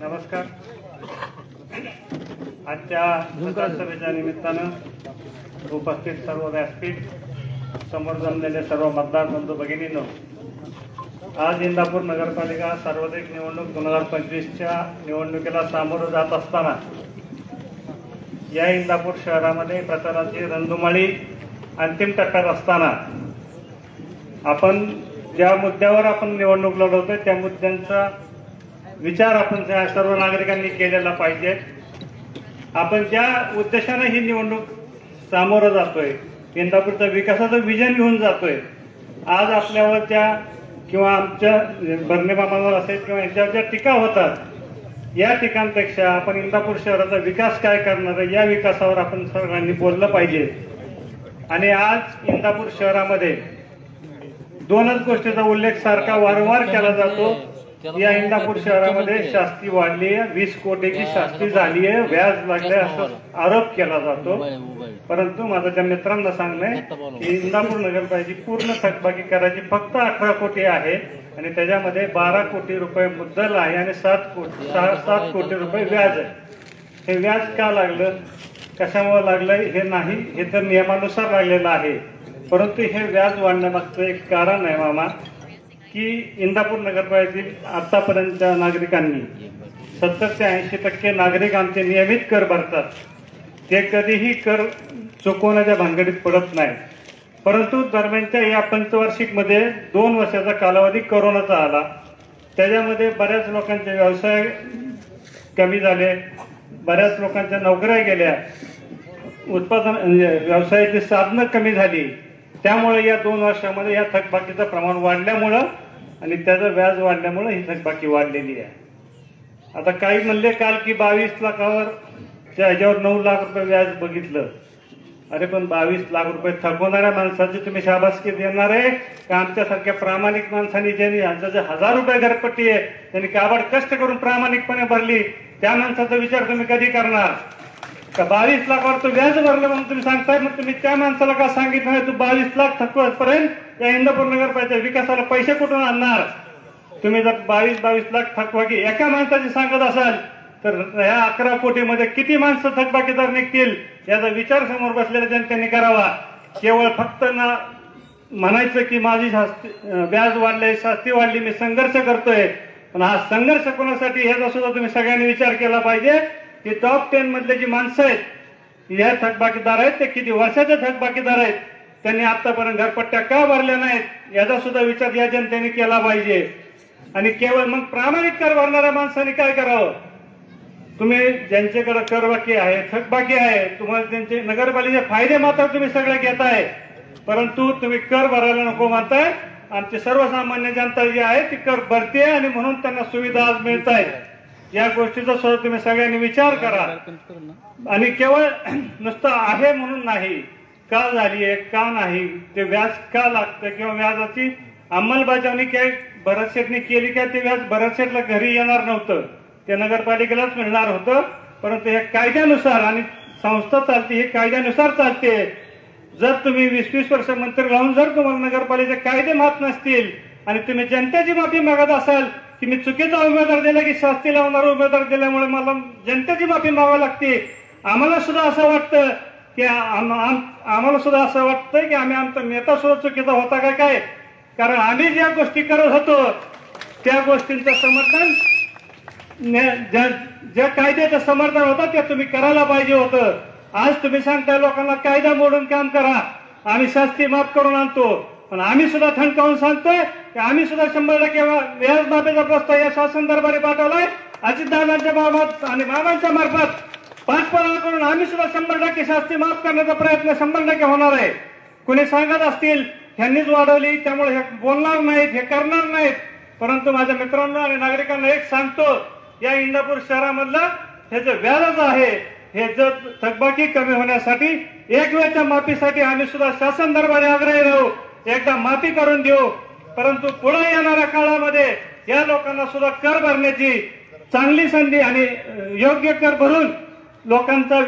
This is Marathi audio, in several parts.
नमस्कार. आजच्या विधानसभेच्या निमित्तानं उपस्थित सर्व व्यासपीठ, समोर जमलेले सर्व मतदार बंधू भगिनींनो, आज इंदापूर नगरपालिका सार्वत्रिक निवडणूक 2025च्या निवडणुकीला सामोरं जात असताना या इंदापूर शहरामध्ये प्रचाराची रणधुमाळी अंतिम टप्प्यात असताना आपण ज्या मुद्द्यावर आपण निवडणूक लढवतोय त्या मुद्द्यांचा विचार आपण सर्व नागरिकांनी केलेला पाहिजे. आपण ज्या उद्देशाने ही निवडणूक सामोरं जातोय, इंदापूरच्या विकासाचं विजन घेऊन जातोय, आज आपल्यावर त्या किंवा आमच्या बर्ने मामावर असेल किंवा यांच्यावर ज्या टीका होतात, या टीकांपेक्षा आपण इंदापूर शहराचा विकास काय करणार आहे या विकासावर आपण सर्वांनी बोललं पाहिजे. आणि आज इंदापूर शहरामध्ये दोनच गोष्टीचा उल्लेख सारखा वारंवार केला जातो. या इंदापूर शहरामध्ये शास्ती वाढली आहे, 20 कोटीची शास्ती झाली आहे, व्याज लागले असा आरोप केला जातो. परंतु माझं त्या मित्रांना सांगणं की इंदापूर नगरपालिकेची पूर्ण थकबाकी करायची फक्त 18 कोटी आहे आणि त्याच्यामध्ये 12 कोटी रुपये मुद्दल आहे आणि 7 कोटी रुपये व्याज आहे. हे व्याज का लागलं, कशामुळे लागलंय हे नाही, हे तर नियमानुसार लागलेलं आहे. परंतु हे व्याज वाढण्यामागचं एक कारण आहे मामा, की इंदापूर नगरपालिकेतील आतापर्यंतच्या नागरिकांनी 70 ते 80% नागरिक आमचे नियमित कर भरतात. ते कधीही कर चुकवण्याच्या भानगडीत पडत नाही. परंतु दरम्यानच्या या पंचवार्षिक मध्ये 2 वर्षाचा कालावधी कोरोनाचा आला. त्याच्यामध्ये बऱ्याच लोकांचे व्यवसाय कमी झाले, बऱ्याच लोकांच्या नोकऱ्या गेल्या, उत्पादन व्यवसायाची साधनं कमी झाली. त्यामुळे या 2 वर्षामध्ये या थकबाकीचं प्रमाण वाढल्यामुळं आणि त्याचं व्याज वाढल्यामुळे ही थकबाकी वाढलेली आहे. आता काही म्हणले काल की 22 लाखावर ह्याच्यावर 9 लाख रुपये व्याज बघितलं. अरे पण 22 लाख रुपये थकवणाऱ्या माणसाची तुम्ही शाबासकी देणार आहे का आमच्यासारख्या प्रामाणिक माणसांनी ज्यांनी 1000 रुपये घरपट्टी आहे त्यांनी काबाड कष्ट करून प्रामाणिकपणे भरली त्या माणसाचा विचार तुम्ही कधी करणार? का 22 लाखावर तो व्याज भरलं म्हणून तुम्ही सांगताय, मग तुम्ही त्या माणसाला का सांगितलं नाही तू 22 लाख थकवपर्यंत या इंदापूर नगरपालिकेच्या विकासाला पैसे कुठून आणणार? तुम्ही जर 22 लाख थकबाकी एका माणसाची सांगत असाल तर या 11 कोटीमध्ये किती माणसं थकबाकीदार निघतील याचा विचार समोर बसलेल्या जनतेने करावा. केवळ फक्त ना म्हणायचं की माझी व्याज वाढले, शास्ती वाढली, मी संघर्ष करतोय, पण हा संघर्ष कोणासाठी याचा सुद्धा तुम्ही सगळ्यांनी विचार केला पाहिजे. की टॉप 10 मधले जी माणसं आहेत या थकबाकीदार आहेत ते किती वर्षाचे थकबाकीदार आहेत, त्यांनी आतापर्यंत घरपट्ट्या का भरल्या नाहीत याचा सुद्धा विचार या जनतेने केला पाहिजे. आणि केवळ मग प्रामाणिक कर भरणाऱ्या माणसांनी काय करावं? तुम्ही ज्यांच्याकडे कर बाकी आहे, थकबाकी आहे, तुम्हाला त्यांचे नगरपालिकेचे फायदे मात्र तुम्ही सगळे घेताय, परंतु तुम्ही कर भरायला नको म्हणताय. आमची सर्वसामान्य जनता जी आहे ती कर भरते आणि म्हणून त्यांना सुविधा आज मिळत आहेत. या गोष्टीचा सुद्धा तुम्ही सगळ्यांनी विचार करा. आणि केवळ नुसतं आहे म्हणून नाही, का झाली आहे का नाही, ते व्याज का लागतं किंवा व्याजाची अंमलबजावणी काय भरत शेठने केली काय, ते व्याज भरत शेठला घरी येणार नव्हतं, ते नगरपालिकेलाच मिळणार होतं. परंतु हे कायद्यानुसार आणि संस्था चालते, हे कायद्यानुसार चालते. जर तुम्ही 20-20 वर्ष मंत्री राहून जर तुम्हाला नगरपालिकेचे कायदे माहित नसतील आणि तुम्ही जनतेची माफी मागत असाल की मी चुकीचा उमेदवार दिला की शास्ती लावणारा उमेदवार दिल्यामुळे मला जनतेची माफी मागावी लागते, आम्हाला सुद्धा असं वाटतं की आम्हाला सुद्धा असं वाटतं की आम्ही आमचा नेता सुद्धा चुकीचा होता का काय? कारण आम्ही ज्या गोष्टी करत होतो त्या गोष्टींचं समर्थन, ज्या कायद्याचं समर्थन होतं ते तुम्ही करायला पाहिजे होतं. आज तुम्ही सांगताय लोकांना कायदा मोडून काम करा, आम्ही शास्ती माफ करून आणतो, पण आम्ही सुद्धा ठणकावून सांगतोय की आम्ही सुद्धा 100% व्याज माफीचा प्रस्ताव या शासन दरबारी पाठवलाय. अजितदादांच्या मार्फत आणि मामांच्या मार्फत पाठपुरावा करून आम्ही सुद्धा 100% शास्ती माफ करण्याचा प्रयत्न 100% होणार आहे. कुणी सांगत असतील ह्यांनीच वाढवली त्यामुळे हे बोलणार नाहीत, हे करणार नाहीत, परंतु माझ्या मित्रांना आणि नागरिकांना एक सांगतो, या इंदापूर शहरामधलं हे जे व्याज आहे हे जर थकबाकी कमी होण्यासाठी एक वेळच्या माफीसाठी आम्ही सुद्धा शासन दरबारी आग्रही राहू, एकदा माफी करून देऊ. परंतु पुढे येणाऱ्या काळामध्ये या लोकांना सुद्धा कर भरण्याची चांगली संधी आणि योग्य कर भरून लोकांचा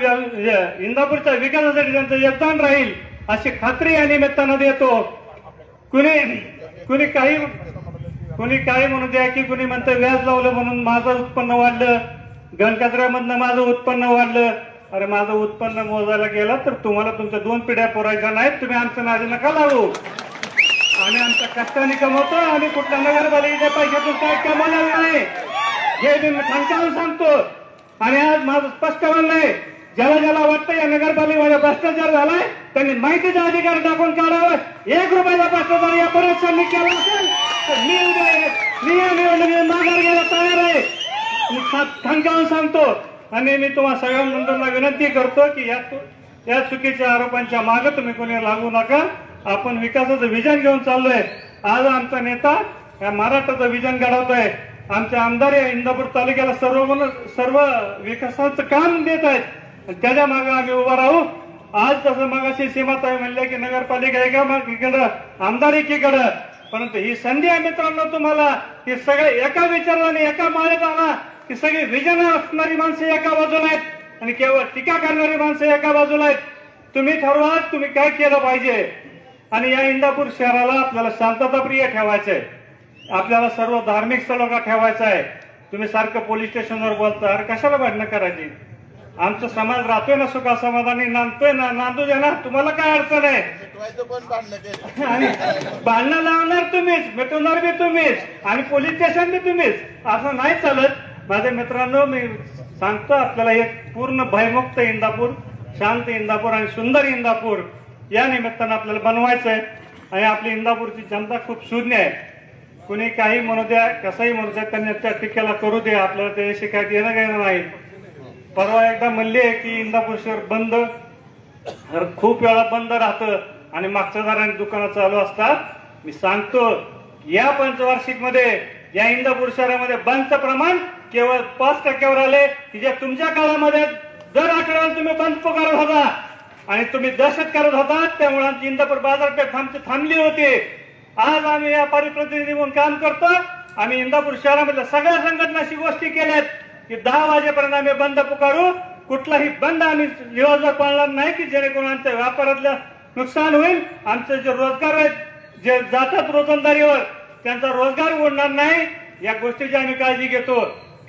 इंदापूरच्या विकासासाठी त्यांचं योगदान राहील अशी खात्री या निमित्तानं देतो. कुणी काही कोणी काय म्हणू द्या की कोणी म्हणतं व्याज लावलं म्हणून माझं उत्पन्न वाढलं, गणकचऱ्यामधनं माझं उत्पन्न वाढलं. अरे माझं उत्पन्न मोजायला गेलं तर तुम्हाला तुमच्या 2 पिढ्या पुरायच्या नाहीत. तुम्ही आमचं नादी नका लावू. आम्ही आमच्या कष्टाने कमवतो. आम्ही कुठल्या नगरपालिकेच्या पैशातून काय कमवलेलं नाही हे मी ठणकावून सांगतो. आणि आज माझं स्पष्ट म्हणणं आहे, ज्याला ज्याला वाटतं या नगरपालिकेमध्ये भ्रष्टाचार झालाय त्यांनी माहितीचा अधिकार टाकून काढावं. 1 रुपयाचा भ्रष्टाचार या परिसरांनी केला असेल तर मी या निवडणुकीत माघार घ्यायला तयार आहे. मी ठणकावून सांगतो. आणि मी तुम्हा सगळ्या मंडळांना विनंती करतो की या चुकीच्या आरोपांच्या मागे तुम्ही कोणी लागू नका. आपण विकासाचं विजन घेऊन चाललोय. आज आमचा नेता या महाराष्ट्राचं विजन घडवतोय. आमचे आमदार या इंदापूर तालुक्याला सर्व विकासाचं काम देत आहेत. त्याच्या मागे आम्ही उभा राहू. आज जसं मगाशी सीमाताई म्हणल्या की नगरपालिका एकीकडं आमदार एकीकडं, परंतु ही संधी आहे मित्रांनो तुम्हाला की सगळे एका विचाराने एका माळेत आणा की सगळी विजन असणारी माणसं एका बाजूला आहेत आणि केवळ टीका करणारी माणसं एका बाजूला आहेत. तुम्ही ठरवा तुम्ही काय केलं पाहिजे. आणि या इंदापूर शहराला आपल्याला शांतताप्रिय ठेवायचं आहे. आपल्याला सर्व धार्मिक स्थळं ठेवायचं आहे. तुम्ही सारखं पोलीस स्टेशनवर बोलता, अरे कशाला भांडणं करायची. आमचा समाज राहतोय ना सुखा समाधानी, नांदतोय ना, नांदू द्या ना. तुम्हाला काय अडचण आहे. आणि भांडणं लावणार तुम्हीच, मिटवणार बी तुम्हीच आणि पोलीस स्टेशन बी तुम्हीच. असं नाही चालत. माझ्या मित्रांनो मी सांगतो आपल्याला एक पूर्ण भयमुक्त इंदापूर, शांत इंदापूर आणि सुंदर इंदापूर या निमित्तानं आपल्याला बनवायचं आहे. आणि आपली इंदापूरची जनता खूप शून्य आहे. कुणी काही म्हणू द्या, कसंही म्हणू द्या, त्यांनी त्या टीकेला करू द्या. आपल्याला त्याच्याशी काय देणं घेणं नाही. परवा एकदा म्हणले की इंदापूर शहर बंद, खूप वेळा बंद राहतं आणि मागच्या दाराने दुकानं चालू असतात. मी सांगतो या पंचवार्षिक मध्ये या इंदापूर शहरामध्ये बंदचं प्रमाण केवळ 5% आले की जे तुमच्या काळामध्ये दर आठवड्याला तुम्ही बंद पुकारत होता आणि तुम्ही दहशत करत होता. त्यामुळे आमची इंदापूर बाजारपेठ थांबली होती. आज आम्ही या परिप्रतिनिधी म्हणून काम करतो. आम्ही इंदापूर शहरामधल्या सगळ्या संघटनाशी गोष्टी केल्यात की 10 वाजेपर्यंत आम्ही बंद पुकारू. कुठलाही बंद आम्ही दिवसभर पाळणार नाही की जेणेकरून आमच्या व्यापारातलं नुकसान होईल. आमचे जे रोजगार आहेत, जे जातात रोजंदारीवर, त्यांचा रोजगार उडणार नाही. या गोष्टीची आम्ही काळजी घेतो.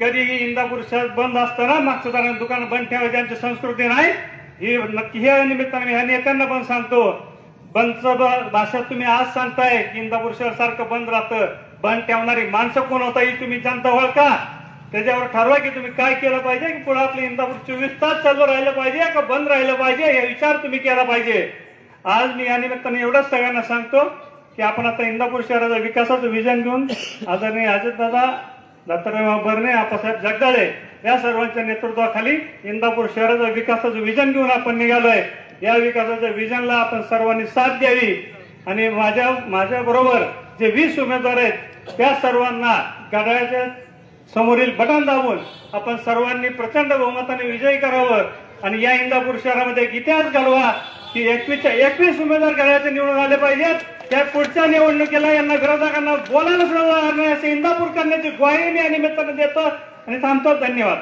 कधीही इंदापूर शहर बंद असताना मागच्या दाराने दुकान बंद ठेवायची आमची संस्कृती नाही. ही नक्की ह्या निमित्ताने ह्या नेत्यांना पण सांगतो. बंदचं भाषा तुम्ही आज सांगताय की इंदापूर शहर सारखं बंद राहतं. बंद ठेवणारी माणसं कोण होता ही तुम्ही जनता ओळखा. त्याच्यावर ठरवा की तुम्ही काय केलं पाहिजे की पुढे आपलं इंदापूर 24 तास चालू राहिलं पाहिजे का बंद राहिलं पाहिजे हे विचार तुम्ही केला पाहिजे. आज मी या निमित्ताने एवढंच सगळ्यांना सांगतो की आपण आता इंदापूर शहराचं विकासाचं विजन घेऊन आदरणीय अजितदादा, दत्तात्रय भरणे, आप्पासाहेब जगदाळे या सर्वांच्या नेतृत्वाखाली इंदापूर शहराचं विकासाचं विजन घेऊन आपण निघालोय. या विकासाच्या विजनला आपण सर्वांनी साथ द्यावी. आणि माझ्या बरोबर जे 20 उमेदवार आहेत त्या सर्वांना घड्याळाच्या समोरील बटन दाबून आपण सर्वांनी प्रचंड बहुमताने विजयी करावं. आणि या इंदापूर शहरामध्ये एक इतिहास घडवा की 21 उमेदवार घड्याळाचे निवडून आले पाहिजेत. त्या पुढच्या निवडणुकीला यांना विरोधकांना बोलायला सुद्धा नाही असे इंदापूर करण्याची ग्वाही मी या निमित्ताने देतो आणि थांबतो. धन्यवाद.